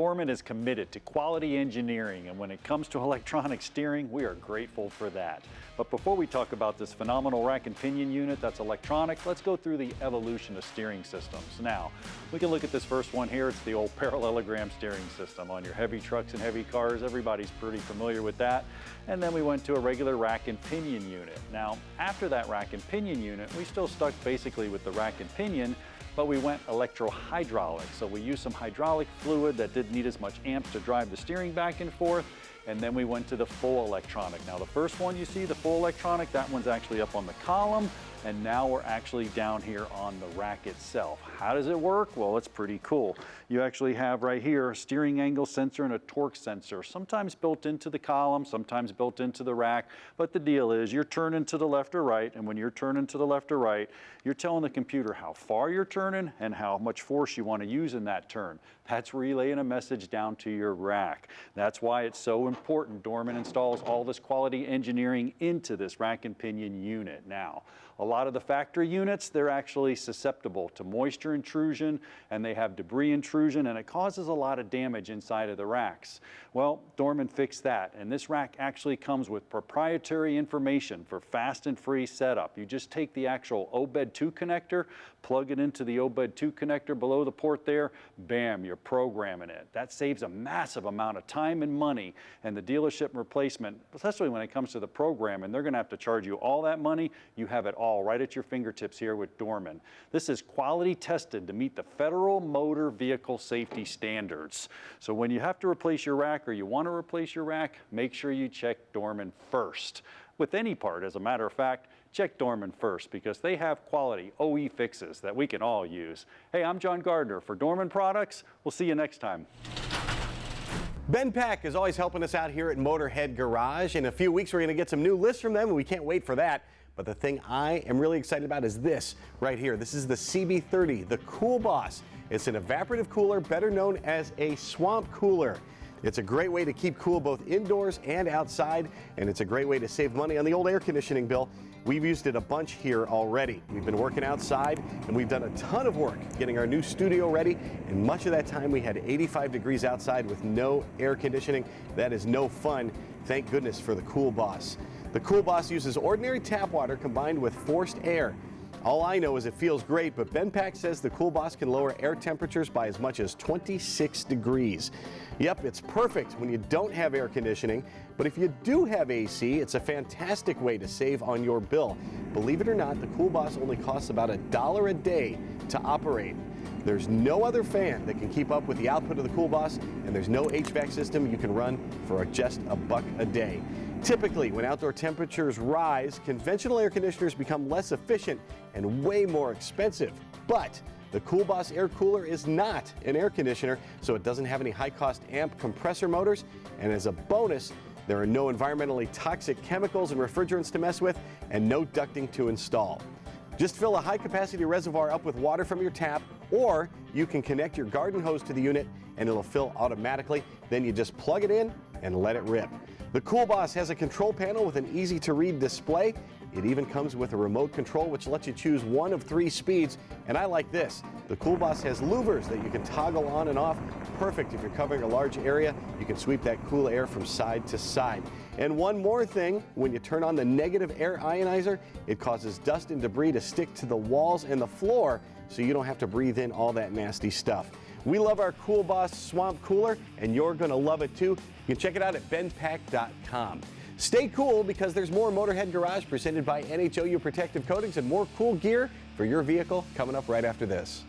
Dorman is committed to quality engineering, and when it comes to electronic steering, we are grateful for that. But before we talk about this phenomenal rack and pinion unit that's electronic, let's go through the evolution of steering systems. Now, we can look at this first one here. It's the old parallelogram steering system. On your heavy trucks and heavy cars, everybody's pretty familiar with that. And then we went to a regular rack and pinion unit. Now, after that rack and pinion unit, we still stuck basically with the rack and pinion, but we went electro-hydraulic. So we used some hydraulic fluid that didn't need as much amps to drive the steering back and forth. And then we went to the full electronic. Now the first one you see, the full electronic, that one's actually up on the column. And now we're actually down here on the rack itself. How does it work? Well, it's pretty cool. You actually have right here a steering angle sensor and a torque sensor, sometimes built into the column, sometimes built into the rack. But the deal is you're turning to the left or right, and when you're turning to the left or right, you're telling the computer how far you're turning and how much force you want to use in that turn. That's relaying a message down to your rack. That's why it's so important Dorman installs all this quality engineering into this rack and pinion unit. Now, a lot of the factory units, they're actually susceptible to moisture intrusion, and they have debris intrusion, and it causes a lot of damage inside of the racks. Well, Dorman fixed that, and this rack actually comes with proprietary information for fast and free setup. You just take the actual OBED 2 connector, plug it into the OBED 2 connector below the port there, bam, you're programming it. That saves a massive amount of time and money, and the dealership replacement, especially when it comes to the programming, they're gonna have to charge you all that money. You have it all right at your fingertips here with Dorman. This is quality tested to meet the Federal Motor Vehicle Safety Standards. So when you have to replace your rack or you want to replace your rack, make sure you check Dorman first. With any part, as a matter of fact, check Dorman first because they have quality OE fixes that we can all use. Hey, I'm John Gardner for Dorman Products. We'll see you next time. Bendpak is always helping us out here at Motorhead Garage. In a few weeks, we're going to get some new lists from them, and we can't wait for that. But the thing I am really excited about is this right here. This is the CB30, the Cool Boss. It's an evaporative cooler, better known as a swamp cooler. It's a great way to keep cool both indoors and outside, and it's a great way to save money on the old air conditioning bill. We've used it a bunch here already. We've been working outside, and we've done a ton of work getting our new studio ready, and much of that time we had 85 degrees outside with no air conditioning. That is no fun. Thank goodness for the Cool Boss. The Cool Boss uses ordinary tap water combined with forced air. All I know is it feels great, but Bendpak says the Cool Boss can lower air temperatures by as much as 26 degrees. Yep, it's perfect when you don't have air conditioning, but if you do have AC, it's a fantastic way to save on your bill. Believe it or not, the Cool Boss only costs about $1 a day to operate. There's no other fan that can keep up with the output of the Cool Boss, and there's no HVAC system you can run for just $1 a day. Typically, when outdoor temperatures rise, conventional air conditioners become less efficient and way more expensive. But the Cool Boss air cooler is not an air conditioner, so it doesn't have any high-cost amp compressor motors. And as a bonus, there are no environmentally toxic chemicals and refrigerants to mess with, and no ducting to install. Just fill a high-capacity reservoir up with water from your tap, or you can connect your garden hose to the unit and it'll fill automatically. Then you just plug it in and let it rip. The Cool Boss has a control panel with an easy-to-read display. It even comes with a remote control which lets you choose one of 3 speeds. And I like this. The Cool Boss has louvers that you can toggle on and off. Perfect if you're covering a large area. You can sweep that cool air from side to side. And one more thing, when you turn on the negative air ionizer, it causes dust and debris to stick to the walls and the floor so you don't have to breathe in all that nasty stuff. We love our Cool Boss Swamp Cooler, and you're going to love it too. You can check it out at bendpak.com. Stay cool because there's more Motorhead Garage presented by NHOU Protective Coatings and more cool gear for your vehicle coming up right after this.